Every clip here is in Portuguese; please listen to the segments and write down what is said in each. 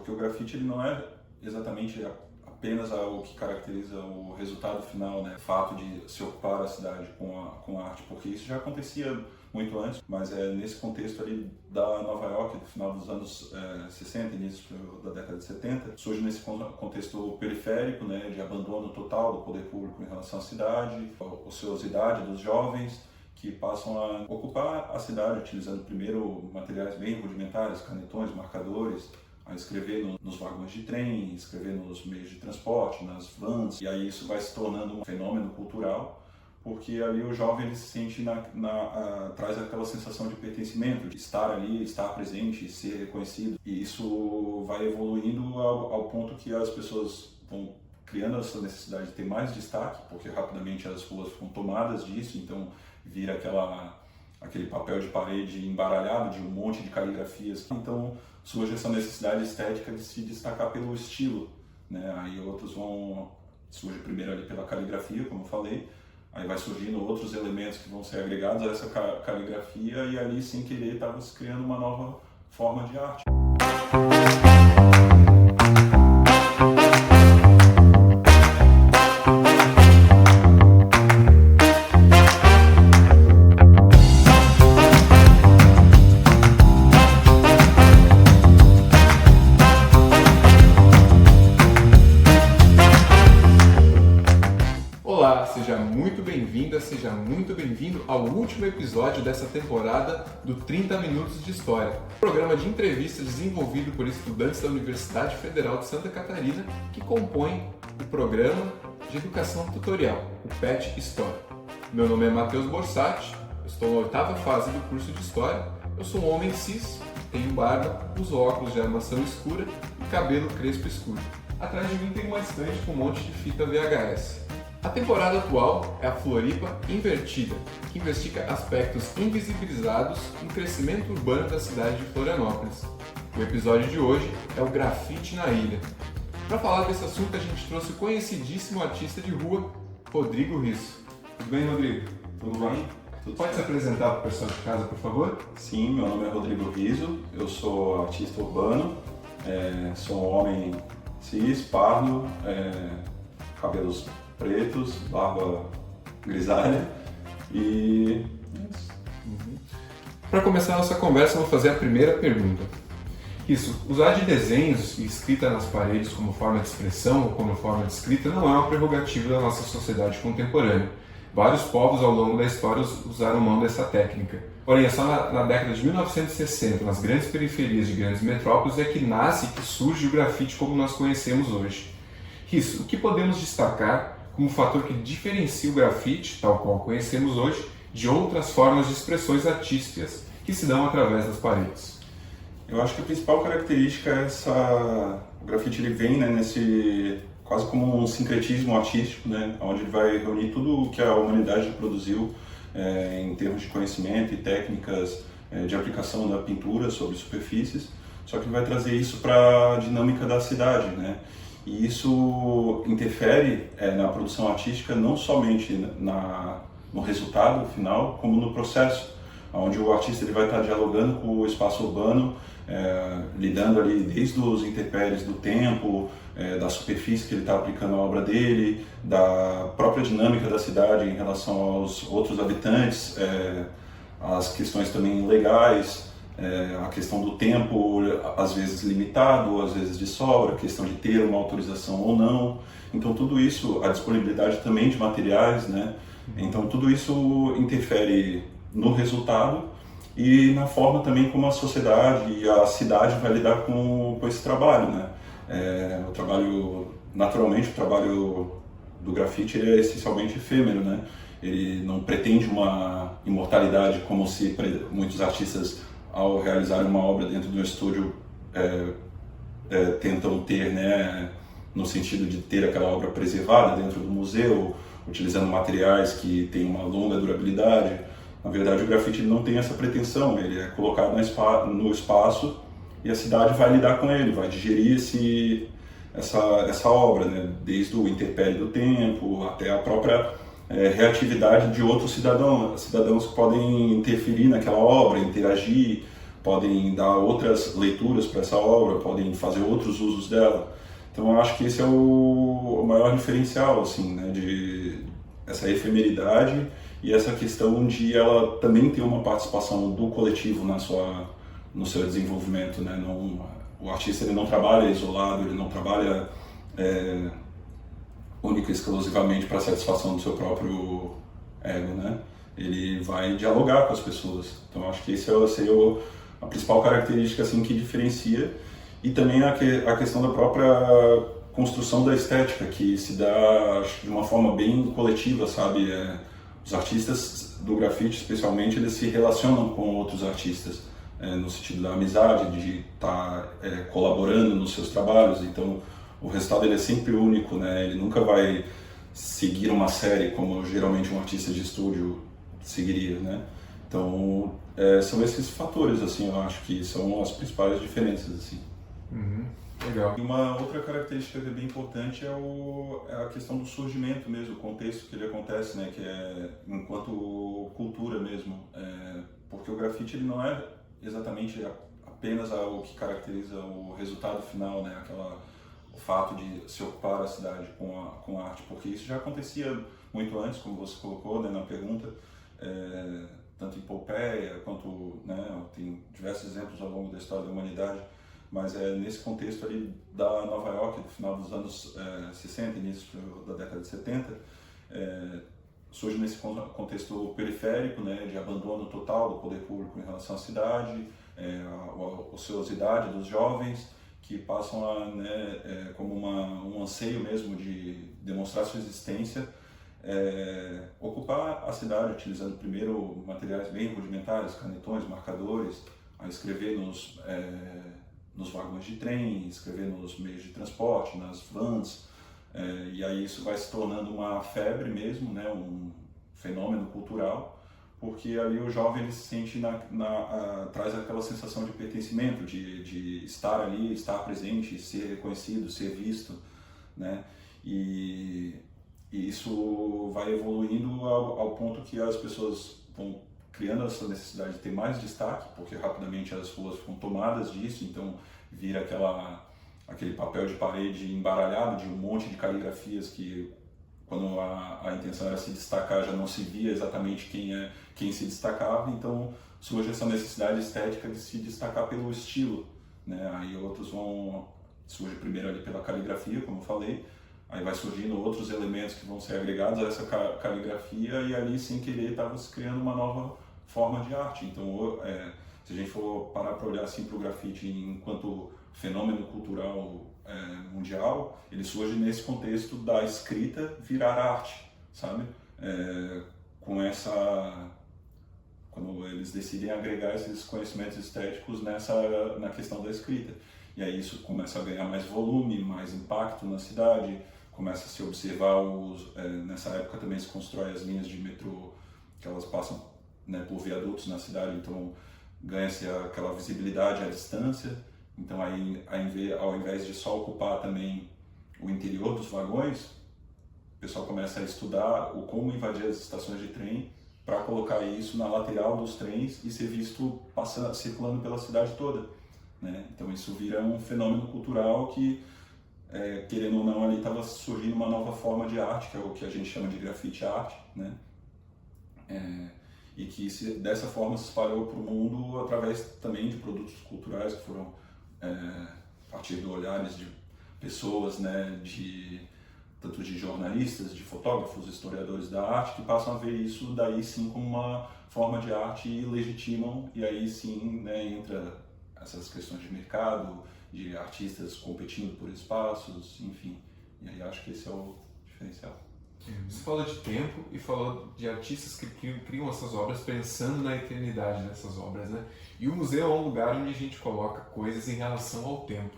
porque o grafite ele não é exatamente apenas o que caracteriza o resultado final, né? O fato de se ocupar a cidade com a arte, porque isso já acontecia muito antes, mas é nesse contexto ali da Nova York, do final dos anos 60, início da década de 70, surge nesse contexto periférico, né, de abandono total do poder público em relação à cidade, a ociosidade dos jovens, que passam a ocupar a cidade utilizando primeiro materiais bem rudimentares, canetões, marcadores, a escrever nos vagões de trem, escrever nos meios de transporte, nas vans, e aí isso vai se tornando um fenômeno cultural, porque ali o jovem ele se sente traz aquela sensação de pertencimento, de estar ali, estar presente, ser reconhecido, e isso vai evoluindo ao ponto que as pessoas vão criando essa necessidade de ter mais destaque, porque rapidamente as ruas ficam tomadas disso, então vira aquele papel de parede embaralhado de um monte de caligrafias. Então surge essa necessidade estética de se destacar pelo estilo, né? Aí outros surge primeiro ali pela caligrafia, como eu falei, aí vai surgindo outros elementos que vão ser agregados a essa caligrafia e ali sem querer estava se criando uma nova forma de arte. Seja muito bem-vindo ao último episódio dessa temporada do 30 Minutos de História, um programa de entrevistas desenvolvido por estudantes da Universidade Federal de Santa Catarina que compõem o Programa de Educação Tutorial, o PET História. Meu nome é Matheus Borsatti, eu estou na 8ª fase do curso de História, eu sou um homem cis, tenho barba, uso óculos de armação escura e cabelo crespo escuro. Atrás de mim tem uma estante com um monte de fita VHS. A temporada atual é a Floripa Invertida, que investiga aspectos invisibilizados no crescimento urbano da cidade de Florianópolis. O episódio de hoje é o grafite na ilha. Para falar desse assunto, a gente trouxe o conhecidíssimo artista de rua, Rodrigo Risso. Tudo bem, Rodrigo? Tudo bem? Pode se apresentar para o pessoal de casa, por favor? Sim, meu nome é Rodrigo Risso, eu sou artista urbano, sou um homem cis, pardo, cabelos pretos, barba grisalha e... Para começar a nossa conversa, eu vou fazer a primeira pergunta. Usar de desenhos e escrita nas paredes como forma de expressão ou como forma de escrita não é uma prerrogativa da nossa sociedade contemporânea. Vários povos ao longo da história usaram mão dessa técnica. Porém, é só na década de 1960, nas grandes periferias de grandes metrópoles, é que nasce e que surge o grafite como nós conhecemos hoje. O que podemos destacar como fator que diferencia o grafite, tal qual conhecemos hoje, de outras formas de expressões artísticas que se dão através das paredes? Eu acho que a principal característica é o grafite ele vem, né, nesse quase como um sincretismo artístico, né, onde ele vai reunir tudo o que a humanidade produziu em termos de conhecimento e técnicas de aplicação da pintura sobre superfícies, só que ele vai trazer isso para a dinâmica da cidade, né? E isso interfere na produção artística não somente no resultado final, como no processo, onde o artista ele vai estar dialogando com o espaço urbano, lidando ali desde os intempéries do tempo, da superfície que ele está aplicando a obra dele, da própria dinâmica da cidade em relação aos outros habitantes, as questões também legais, a questão do tempo, às vezes limitado, às vezes de sobra, a questão de ter uma autorização ou não. Então tudo isso, a disponibilidade também de materiais, né? Então tudo isso interfere no resultado e na forma também como a sociedade e a cidade vai lidar com esse trabalho, né? Naturalmente o trabalho do grafite ele é essencialmente efêmero, né? Ele não pretende uma imortalidade como se muitos artistas ao realizar uma obra dentro de um estúdio tentam ter, né, no sentido de ter aquela obra preservada dentro do museu, utilizando materiais que têm uma longa durabilidade. Na verdade, o grafite não tem essa pretensão, ele é colocado no espaço e a cidade vai lidar com ele, vai digerir essa obra, né, desde o interpério do tempo até a própria reatividade de outros cidadãos que podem interferir naquela obra, interagir, podem dar outras leituras para essa obra, podem fazer outros usos dela. Então eu acho que esse é o maior diferencial, assim, né, de essa efemeridade e essa questão de ela também ter uma participação do coletivo no seu desenvolvimento, né? O artista ele não trabalha isolado, ele não trabalha única e exclusivamente para a satisfação do seu próprio ego, né? Ele vai dialogar com as pessoas. Então acho que esse seria a principal característica assim que diferencia, e também a questão da própria construção da estética, que se dá, acho, de uma forma bem coletiva, sabe? Os artistas do grafite, especialmente, eles se relacionam com outros artistas, no sentido da amizade, de estar colaborando nos seus trabalhos. Então o resultado ele é sempre único, né? Ele nunca vai seguir uma série como geralmente um artista de estúdio seguiria, né? Então são esses fatores, assim, eu acho que são as principais diferenças, assim. Legal. E uma outra característica que é bem importante é a questão do surgimento mesmo, o contexto que ele acontece, né? Que é enquanto cultura mesmo, porque o grafite ele não é exatamente apenas o que caracteriza o resultado final, né? O fato de se ocupar a cidade com a arte, porque isso já acontecia muito antes, como você colocou, né, na pergunta, tanto em Pompeia quanto, né, tem diversos exemplos ao longo da história da humanidade, mas nesse contexto ali da Nova York, do final dos anos 60, início da década de 70, surge nesse contexto periférico, né, de abandono total do poder público em relação à cidade, a ociosidade dos jovens, que passam como um anseio mesmo de demonstrar sua existência, ocupar a cidade utilizando primeiro materiais bem rudimentares, canetões, marcadores, a escrever nos vagões de trem, escrever nos meios de transporte, nas vans, e aí isso vai se tornando uma febre mesmo, né, um fenômeno cultural, porque ali o jovem ele se sente traz aquela sensação de pertencimento, de estar ali, estar presente, ser reconhecido, ser visto, né? E isso vai evoluindo ao ponto que as pessoas vão criando essa necessidade de ter mais destaque, porque rapidamente as ruas ficam tomadas disso, então vira aquele papel de parede embaralhado de um monte de caligrafias que, quando a intenção era se destacar, já não se via exatamente quem se destacava, então surge essa necessidade estética de se destacar pelo estilo, né? Aí outros surge primeiro ali pela caligrafia, como eu falei, aí vai surgindo outros elementos que vão ser agregados a essa caligrafia, e ali, sem querer, estava se criando uma nova forma de arte. Então, se a gente for parar para olhar assim para o grafite enquanto fenômeno cultural mundial, ele surge nesse contexto da escrita virar arte, sabe? Quando eles decidem agregar esses conhecimentos estéticos na questão da escrita. E aí isso começa a ganhar mais volume, mais impacto na cidade, começa a se observar nessa época também se constrói as linhas de metrô, que elas passam, né, por viadutos na cidade, então ganha-se aquela visibilidade à distância. Então aí, ao invés de só ocupar também o interior dos vagões, o pessoal começa a estudar como invadir as estações de trem para colocar isso na lateral dos trens e ser visto circulando pela cidade toda, né? Então isso vira um fenômeno cultural que, querendo ou não, ali estava surgindo uma nova forma de arte, que é o que a gente chama de grafite art, né? E que dessa forma se espalhou para o mundo através também de produtos culturais que foram a partir de olhares de pessoas, né, tanto de jornalistas, de fotógrafos, historiadores da arte, que passam a ver isso daí sim como uma forma de arte e legitimam, e aí sim, né, entra essas questões de mercado, de artistas competindo por espaços, enfim, e aí acho que esse é o diferencial. Você falou de tempo e falou de artistas que criam essas obras pensando na eternidade dessas obras, né? E o museu é um lugar onde a gente coloca coisas em relação ao tempo.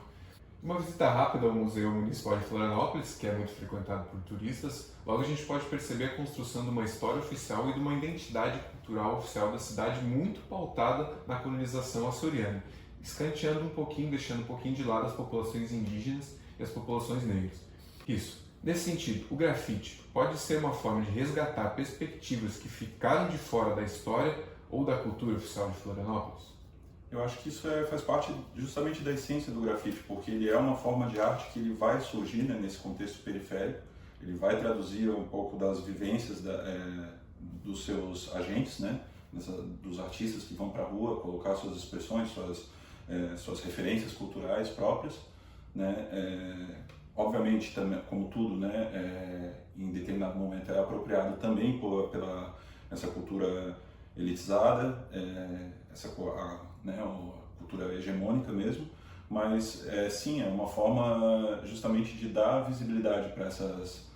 Uma visita rápida ao Museu Municipal de Florianópolis, que é muito frequentado por turistas, logo a gente pode perceber a construção de uma história oficial e de uma identidade cultural oficial da cidade muito pautada na colonização açoriana, escanteando um pouquinho, deixando um pouquinho de lado as populações indígenas e as populações negras. Isso. Nesse sentido, o grafite pode ser uma forma de resgatar perspectivas que ficaram de fora da história ou da cultura oficial de Florianópolis? Eu acho que isso faz parte justamente da essência do grafite, porque ele é uma forma de arte que ele vai surgir, né, nesse contexto periférico, ele vai traduzir um pouco das vivências dos seus agentes, né, dos artistas que vão para a rua colocar suas expressões, suas referências culturais próprias, né. Obviamente, também, como tudo, né, em determinado momento é apropriado também pela essa cultura elitizada, né, a cultura hegemônica mesmo, mas sim, é uma forma justamente de dar visibilidade para essas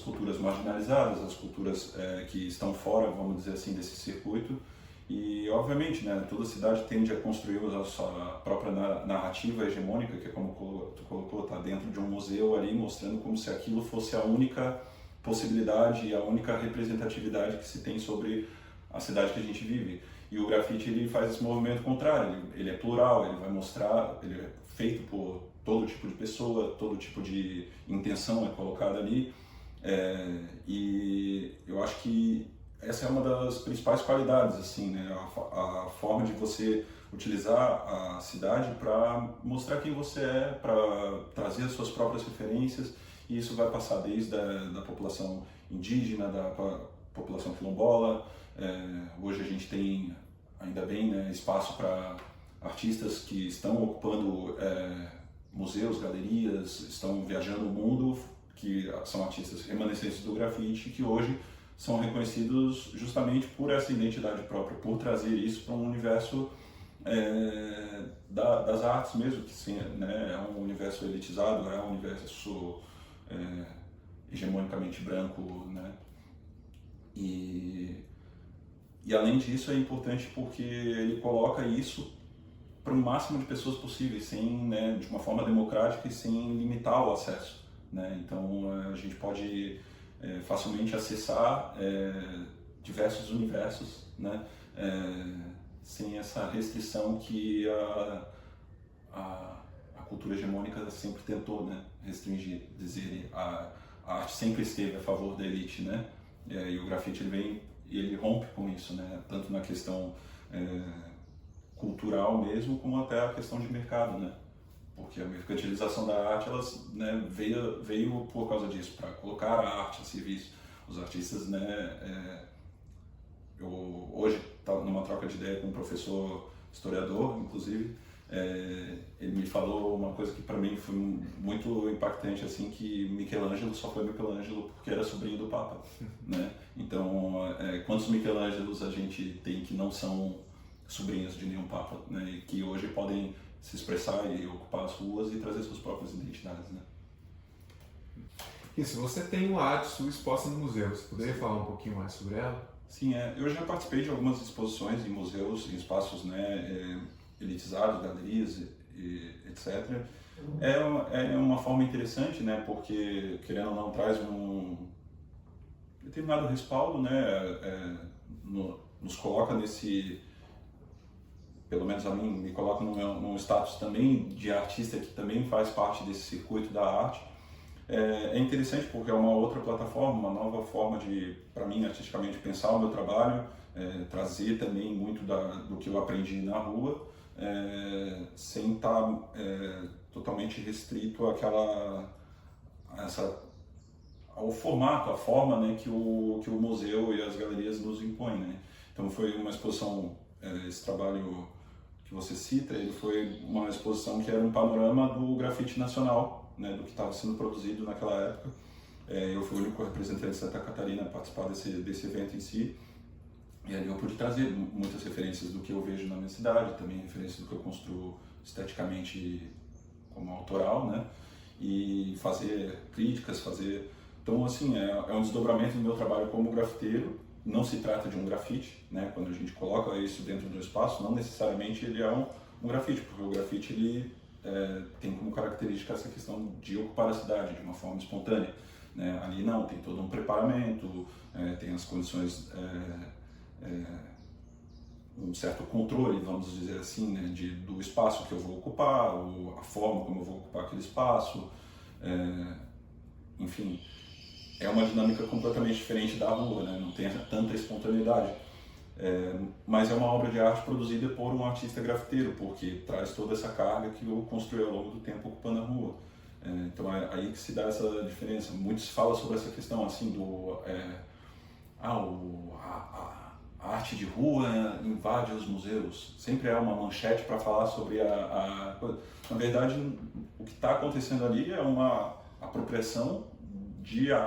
culturas marginalizadas, as culturas que estão fora, vamos dizer assim, desse circuito. E, obviamente, né, toda cidade tende a construir a sua própria narrativa hegemônica, que é como tu colocou, tá dentro de um museu ali, mostrando como se aquilo fosse a única possibilidade e a única representatividade que se tem sobre a cidade que a gente vive. E o grafite, ele faz esse movimento contrário, ele é plural, ele vai mostrar, ele é feito por todo tipo de pessoa, todo tipo de intenção é colocada ali, e eu acho que essa é uma das principais qualidades, assim, né? A forma de você utilizar a cidade para mostrar quem você é, para trazer as suas próprias referências, e isso vai passar desde da população indígena, da população quilombola. Hoje a gente tem, ainda bem, né, espaço para artistas que estão ocupando museus, galerias, estão viajando o mundo, que são artistas remanescentes do grafite, que hoje são reconhecidos justamente por essa identidade própria, por trazer isso para um universo das artes mesmo, que sim, né, é um universo elitizado, é um universo hegemonicamente branco, né? E além disso é importante porque ele coloca isso para o máximo de pessoas possíveis, né, de uma forma democrática e sem limitar o acesso, né? Então a gente pode facilmente acessar diversos universos, né, sem essa restrição que a cultura hegemônica sempre tentou, né, restringir, dizer a arte sempre esteve a favor da elite, né, e o grafite ele vem e ele rompe com isso, né, tanto na questão cultural mesmo, como até a questão de mercado, né, porque a mercantilização da arte, né, veio por causa disso, para colocar a arte a serviço. Os artistas, né, eu hoje estava numa troca de ideia com um professor historiador, inclusive, ele me falou uma coisa que para mim foi muito impactante, assim, que Michelangelo só foi Michelangelo porque era sobrinho do Papa, né? Então, quantos Michelangelos a gente tem que não são sobrinhos de nenhum Papa, né? E que hoje podem se expressar e ocupar as ruas e trazer suas próprias identidades, né? Isso, você tem uma arte sua exposta no museu, você poderia falar um pouquinho mais sobre ela? Sim, eu já participei de algumas exposições em museus, em espaços, né, elitizados, galerias, etc. É uma forma interessante, né, porque, querendo ou não, traz um determinado respaldo, né, nos coloca nesse, pelo menos a mim, me coloca num status também de artista que também faz parte desse circuito da arte. É interessante porque é uma outra plataforma, uma nova forma de, para mim, artisticamente, pensar o meu trabalho, trazer também muito do que eu aprendi na rua, sem estar totalmente restrito ao formato, à forma, né, que o museu e as galerias nos impõem, né? Então foi uma exposição, esse trabalho que você cita, ele foi uma exposição que era um panorama do grafite nacional, né, do que estava sendo produzido naquela época. Eu fui o único representante de Santa Catarina a participar desse evento em si, e ali eu pude trazer muitas referências do que eu vejo na minha cidade, também referências do que eu construo esteticamente como autoral, né, e fazer críticas, Então, assim, é um desdobramento do meu trabalho como grafiteiro. Não se trata de um grafite, né, quando a gente coloca isso dentro do espaço, não necessariamente ele é um grafite, porque o grafite ele tem como característica essa questão de ocupar a cidade de uma forma espontânea, né? Ali não, tem todo um preparamento, tem as condições, um certo controle, vamos dizer assim, né, do espaço que eu vou ocupar, a forma como eu vou ocupar aquele espaço, enfim, é uma dinâmica completamente diferente da rua, né? Não tem tanta espontaneidade. Mas é uma obra de arte produzida por um artista grafiteiro, porque traz toda essa carga que eu construí ao longo do tempo ocupando a rua. Então é aí que se dá essa diferença. Muito se fala sobre essa questão assim a arte de rua invade os museus. Sempre é uma manchete para falar sobre a coisa. Na verdade, o que está acontecendo ali é uma apropriação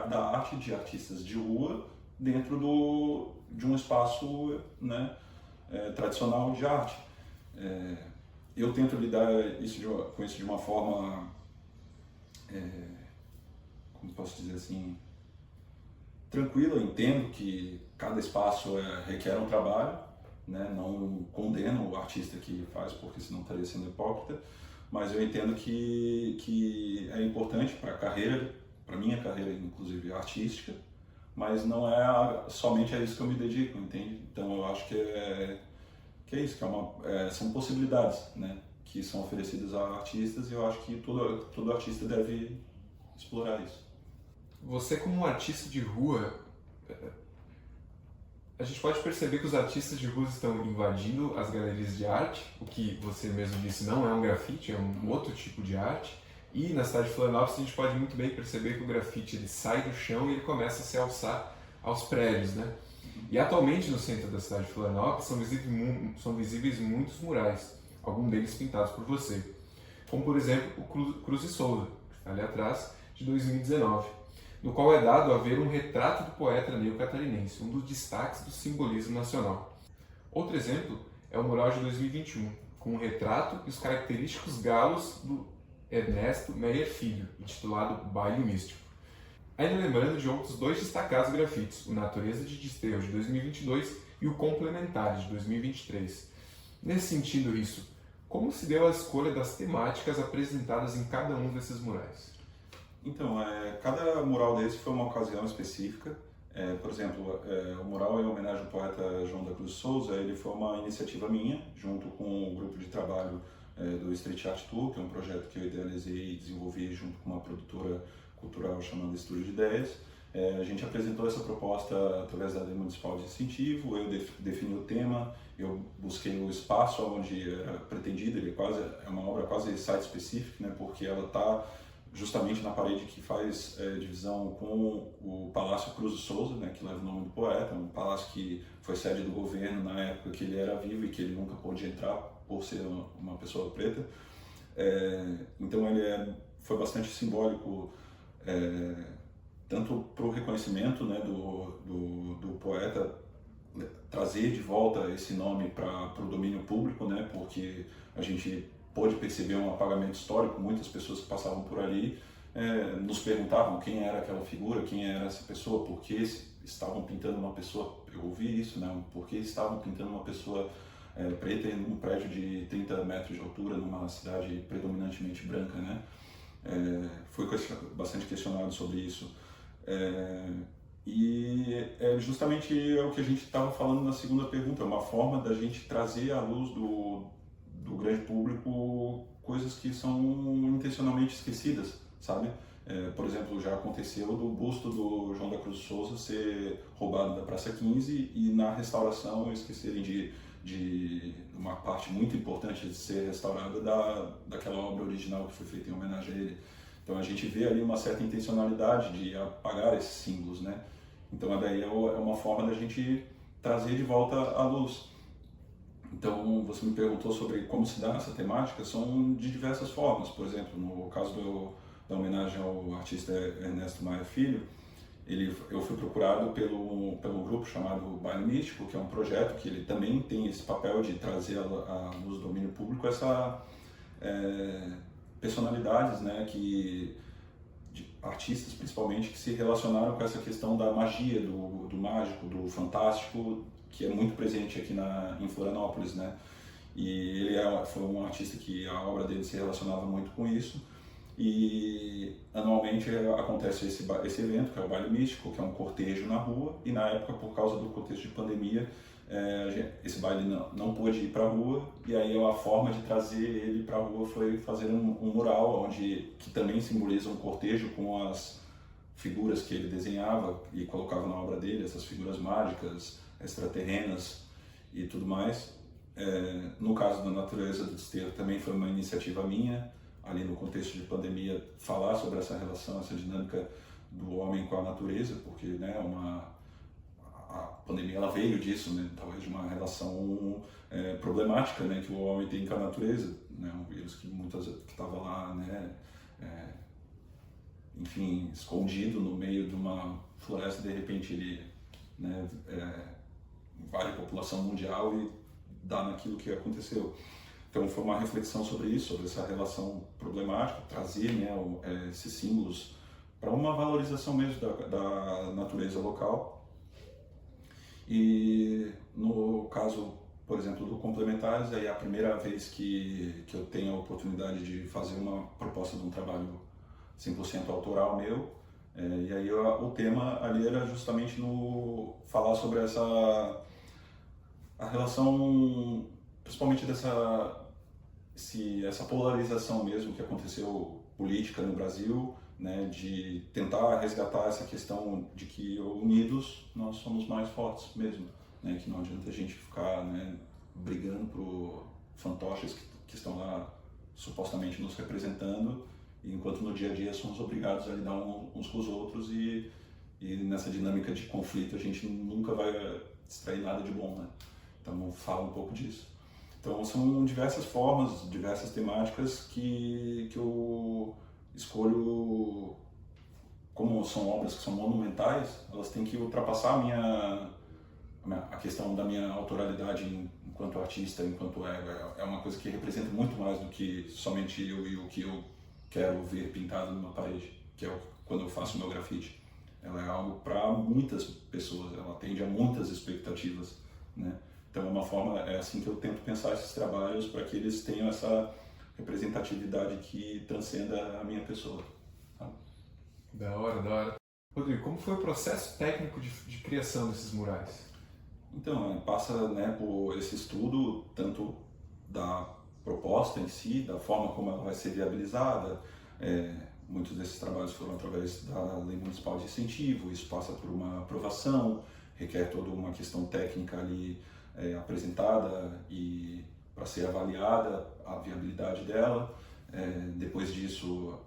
da arte de artistas de rua dentro de um espaço, né, tradicional de arte. Eu tento lidar com isso de uma forma, como posso dizer assim, tranquila. Eu entendo que cada espaço requer um trabalho, né? Não condeno o artista que faz, porque senão estaria sendo hipócrita, mas eu entendo que é importante para a carreira, para minha carreira inclusive artística, mas não é somente a isso que eu me dedico, entende? Então eu acho que é isso, são possibilidades, né, que são oferecidas a artistas, e eu acho que todo artista deve explorar isso. Você, como um artista de rua, a gente pode perceber que os artistas de rua estão invadindo as galerias de arte, o que você mesmo disse não é um grafite, é um outro tipo de arte. E na cidade de Florianópolis a gente pode muito bem perceber que o grafite ele sai do chão e ele começa a se alçar aos prédios, né? E atualmente no centro da cidade de Florianópolis são visíveis muitos murais, alguns deles pintados por você, como por exemplo o Cruz e Souza, que está ali atrás, de 2019, no qual é dado a ver um retrato do poeta neocatarinense, um dos destaques do simbolismo nacional. Outro exemplo é o mural de 2021, com o retrato e os característicos galos do Ernesto Meyer Filho, intitulado Baile Místico. Ainda lembrando de outros dois destacados grafites, o Natureza de Desterro, de 2022, e o Complementar, de 2023. Nesse sentido, como se deu a escolha das temáticas apresentadas em cada um desses murais? Então, cada mural desse foi uma ocasião específica. Por exemplo, o mural em homenagem ao poeta João da Cruz Souza, ele foi uma iniciativa minha, junto com o grupo de trabalho do Street Art Tour, que é um projeto que eu idealizei e desenvolvi junto com uma produtora cultural chamada Estúdio de Ideias. A gente apresentou essa proposta através da Lei Municipal de Incentivo, eu defini o tema, eu busquei o espaço onde era pretendido. Ele é uma obra quase site-specific, né, porque ela está justamente na parede que faz divisão com o Palácio Cruz de Souza, né, que leva o nome do poeta, um palácio que foi sede do governo na época que ele era vivo e que ele nunca pôde entrar por ser uma pessoa preta. Então ele foi bastante simbólico, tanto para o reconhecimento, né, do poeta, trazer de volta esse nome para o domínio público, né, porque a gente pôde perceber um apagamento histórico. Muitas pessoas que passavam por ali nos perguntavam quem era aquela figura, quem era essa pessoa, por que estavam pintando uma pessoa, eu ouvi isso, né, por que estavam pintando uma pessoa preta em um prédio de 30 metros de altura numa cidade predominantemente branca, né? Foi bastante questionado sobre isso. E é justamente o que a gente estava falando na segunda pergunta, é uma forma da gente trazer à luz do grande público coisas que são intencionalmente esquecidas, sabe? Por exemplo, já aconteceu do busto do João da Cruz Souza ser roubado da Praça 15 e na restauração esquecerem de uma parte muito importante de ser restaurada daquela obra original que foi feita em homenagem a ele. Então a gente vê ali uma certa intencionalidade de apagar esses símbolos, né? Então daí é uma forma da gente trazer de volta à luz. Então você me perguntou sobre como se dá essa temática, são de diversas formas. Por exemplo, no caso da homenagem ao artista Ernesto Maia Filho, eu fui procurado pelo grupo chamado Baile Místico, que é um projeto que ele também tem esse papel de trazer à luz do domínio público personalidades, né, de artistas principalmente, que se relacionaram com essa questão da magia, do mágico, do fantástico, que é muito presente aqui em Florianópolis, né? E ele foi um artista que a obra dele se relacionava muito com isso. E anualmente acontece esse evento, que é o Baile Místico, que é um cortejo na rua, e na época, por causa do contexto de pandemia, esse baile não pôde ir para a rua, e aí a forma de trazer ele para a rua foi fazer um mural que também simboliza um cortejo com as figuras que ele desenhava e colocava na obra dele, essas figuras mágicas, extraterrenas. e tudo mais. No caso da natureza do desterro também foi uma iniciativa minha, ali no contexto de pandemia, falar sobre essa relação, essa dinâmica do homem com a natureza, porque né, a pandemia ela veio disso, né, talvez de uma relação problemática, né, que o homem tem com a natureza, né, um vírus que estava lá, né, enfim, escondido no meio de uma floresta, de repente ele, né, invade a população mundial e dá naquilo que aconteceu. Então foi uma reflexão sobre isso, sobre essa relação problemática, trazer, né, esses símbolos para uma valorização mesmo da natureza local. E no caso, por exemplo, do Complementares, aí é a primeira vez que eu tenho a oportunidade de fazer uma proposta de um trabalho 100% autoral meu. E aí o tema ali era justamente falar sobre a relação, principalmente essa polarização mesmo que aconteceu política no Brasil, né, de tentar resgatar essa questão de que unidos nós somos mais fortes mesmo, né, que não adianta a gente ficar, né, brigando por fantoches que estão lá supostamente nos representando, enquanto no dia a dia somos obrigados a lidar uns com os outros e nessa dinâmica de conflito a gente nunca vai extrair nada de bom, né? Então fala um pouco disso. Então são diversas formas, diversas temáticas que eu escolho, como são obras que são monumentais, elas têm que ultrapassar a questão da minha autoralidade enquanto artista, enquanto ego. É uma coisa que representa muito mais do que somente eu e o que eu quero ver pintado numa parede, que é quando eu faço meu grafite. Ela é algo para muitas pessoas, ela atende a muitas expectativas, né? Então é assim que eu tento pensar esses trabalhos, para que eles tenham essa representatividade que transcenda a minha pessoa. Tá? Da hora. Rodrigo, como foi o processo técnico de criação desses murais? Então, passa, né, por esse estudo, tanto da proposta em si, da forma como ela vai ser viabilizada. Muitos desses trabalhos foram através da Lei Municipal de Incentivo, isso passa por uma aprovação, requer toda uma questão técnica ali apresentada e para ser avaliada a viabilidade dela. Depois disso,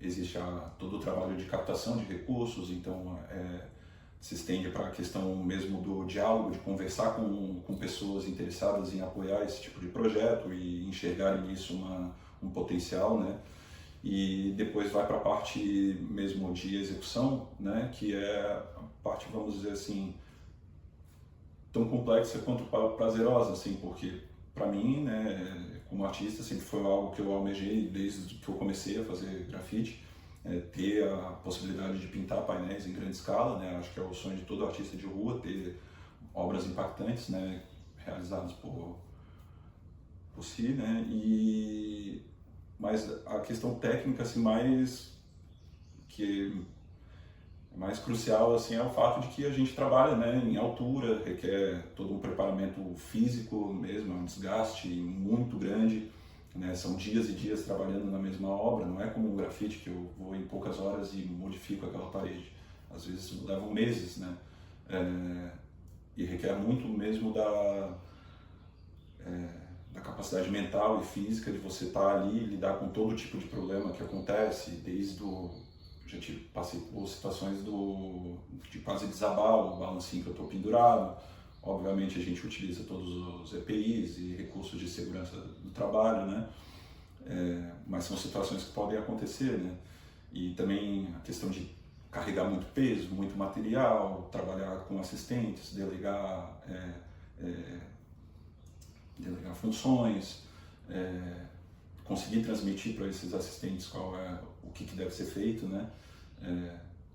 existe todo o trabalho de captação de recursos, então se estende para a questão mesmo do diálogo, de conversar com pessoas interessadas em apoiar esse tipo de projeto e enxergarem nisso um potencial, né? E depois vai para a parte mesmo de execução, né? Que é a parte, vamos dizer assim, tão complexa quanto prazerosa, assim, porque para mim, né, como artista, sempre foi algo que eu almejei desde que eu comecei a fazer grafite, ter a possibilidade de pintar painéis em grande escala, né, acho que é o sonho de todo artista de rua, ter obras impactantes, né, realizadas por si, né, mas a questão técnica, assim, mais crucial, assim, é o fato de que a gente trabalha, né, em altura, requer todo um preparamento físico mesmo, é um desgaste muito grande, né, são dias e dias trabalhando na mesma obra, não é como um grafite que eu vou em poucas horas e modifico aquela parede, às vezes levam meses, né, e requer muito mesmo da capacidade mental e física de você estar ali e lidar com todo tipo de problema que acontece, já passei por situações de quase desabar o balancinho que eu estou pendurado. Obviamente a gente utiliza todos os EPIs e recursos de segurança do trabalho, né? Mas são situações que podem acontecer, né? E também a questão de carregar muito peso, muito material, trabalhar com assistentes, delegar funções, conseguir transmitir para esses assistentes o que deve ser feito, né?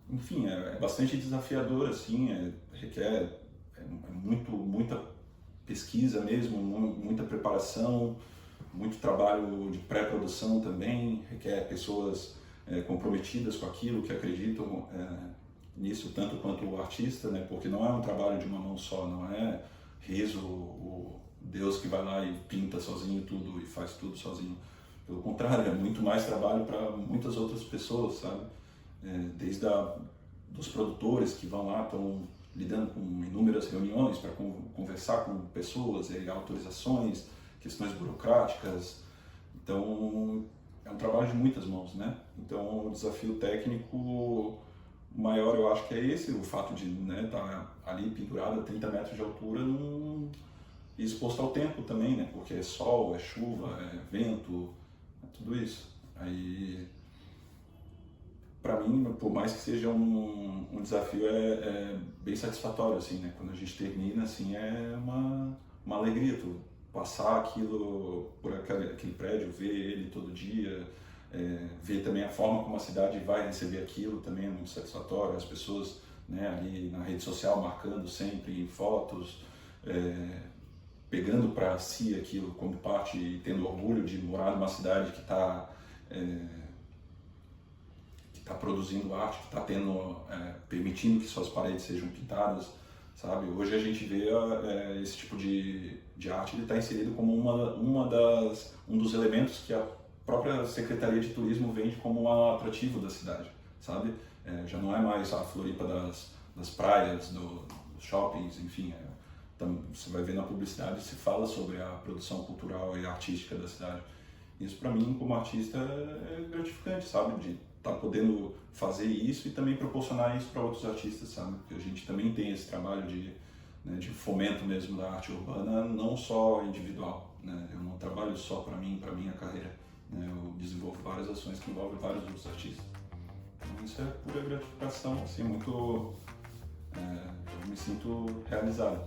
Enfim, é bastante desafiador, assim, requer muita pesquisa mesmo, muita preparação, muito trabalho de pré-produção também, requer pessoas comprometidas com aquilo, que acreditam nisso tanto quanto o artista, né? Porque não é um trabalho de uma mão só, não é Riso, o Deus que vai lá e pinta sozinho tudo e faz tudo sozinho. Pelo contrário, é muito mais trabalho para muitas outras pessoas, sabe? Desde dos produtores que vão lá, estão lidando com inúmeras reuniões para conversar com pessoas, autorizações, questões burocráticas. Então, é um trabalho de muitas mãos, né? Então, o desafio técnico maior, eu acho que é esse, o fato de estar ali pendurado a 30 metros de altura e exposto ao tempo também, né? Porque é sol, é chuva, é vento, é tudo isso. Aí, para mim, por mais que seja um desafio, é bem satisfatório, assim, né? Quando a gente termina, assim, é uma alegria tu passar aquilo por aquele prédio, ver ele todo dia, ver também a forma como a cidade vai receber aquilo também é muito satisfatório. As pessoas, né, ali na rede social marcando sempre em fotos, pegando para si aquilo como parte e tendo orgulho de morar numa cidade que está produzindo arte, que está permitindo que suas paredes sejam pintadas, sabe? Hoje a gente vê esse tipo de arte, ele está inserido como um dos elementos que a própria Secretaria de Turismo vende como um atrativo da cidade, sabe? Já não é mais a Floripa das praias, dos shoppings, enfim. Você vai ver na publicidade, se fala sobre a produção cultural e artística da cidade. Isso para mim, como artista, é gratificante, sabe? De estar podendo fazer isso e também proporcionar isso para outros artistas, sabe? Porque a gente também tem esse trabalho de fomento mesmo da arte urbana, não só individual, né? Eu não trabalho só para mim, para minha carreira, né? Eu desenvolvo várias ações que envolvem vários outros artistas. Então isso é pura gratificação, assim, muito... eu me sinto realizado.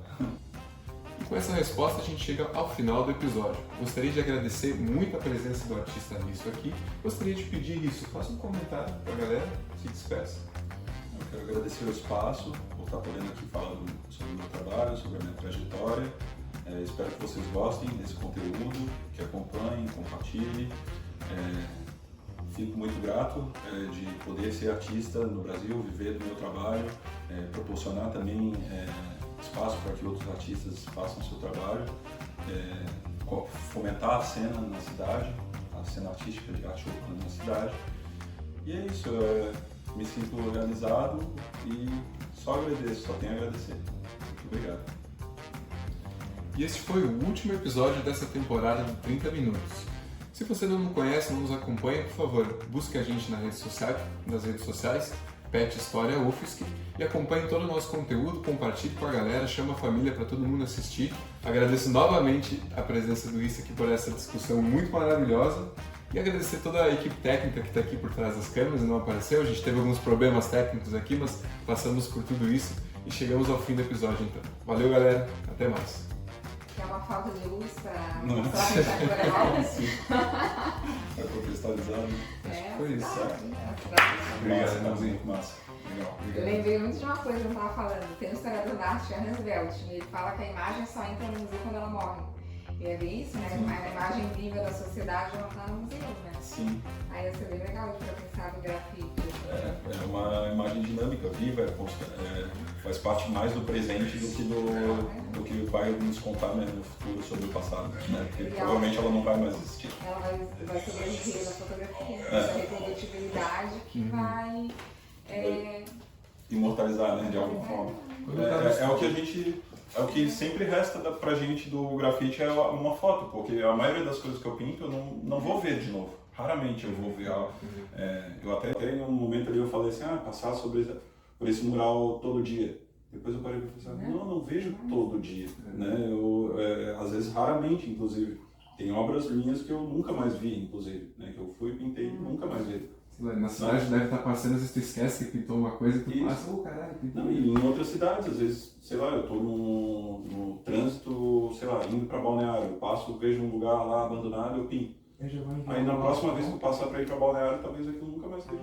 E com essa resposta a gente chega ao final do episódio. Gostaria de agradecer muito a presença do artista Risso aqui. Gostaria de pedir, Risso, faça um comentário para a galera, se despeça. Eu quero agradecer o espaço, por estar podendo aqui falar sobre o meu trabalho, sobre a minha trajetória. Espero que vocês gostem desse conteúdo, que acompanhem, compartilhem. Fico muito grato de poder ser artista no Brasil, viver do meu trabalho, proporcionar também espaço para que outros artistas façam o seu trabalho, fomentar a cena na cidade, a cena artística de arte urbana na cidade. E é isso, me sinto realizado e só agradeço, só tenho a agradecer. Muito obrigado. E este foi o último episódio dessa temporada de 30 Minutos. Se você não nos conhece, não nos acompanha, por favor, busque a gente nas redes sociais, Pet História UFSC, e acompanhe todo o nosso conteúdo, compartilhe com a galera, chama a família para todo mundo assistir. Agradeço novamente a presença do Issa aqui por essa discussão muito maravilhosa e agradecer toda a equipe técnica que está aqui por trás das câmeras e não apareceu. A gente teve alguns problemas técnicos aqui, mas passamos por tudo isso e chegamos ao fim do episódio então. Valeu, galera, até mais. Que é uma falta de luz para mostrar que está legal. Vai contextualizar, né? Acho que foi isso. Obrigado, Leozinho. Massa. Legal. Eu lembrei muito de uma coisa que eu estava falando. Tem um historiador da arte, Hans Belting, e ele fala que a imagem só entra no museu quando ela morre. E é bem isso, né? Sim. A imagem viva da sociedade ela está no museu, né? Sim. Aí ia ser bem legal de pensar no grafite. É uma imagem dinâmica, viva, faz parte mais do presente do que vai nos contar, né, no futuro sobre o passado, né? Porque provavelmente ela não vai mais existir. Ela vai sobreviver na fotografia, essa reprodutibilidade que vai... imortalizar, né, de alguma forma. É o que sempre resta pra gente do grafite é uma foto, porque a maioria das coisas que eu pinto eu não vou ver de novo. Raramente eu vou ver algo. Eu até em um momento ali eu falei assim, passar por esse mural todo dia. Depois eu parei para pensar, não vejo todo dia, né? Às vezes, raramente, inclusive. Tem obras minhas que eu nunca mais vi, inclusive, né? Que eu fui e pintei e nunca mais vi. Na cidade deve estar passando, às vezes tu esquece que pintou uma coisa e tu passa, caralho, pintou. Não, e em outras cidades, às vezes, sei lá, eu estou no trânsito, sei lá, indo para Balneário, eu passo, vejo um lugar lá abandonado, eu pinto. Aí na próxima vez que eu passar para ir para Balneário, talvez aquilo nunca mais seja.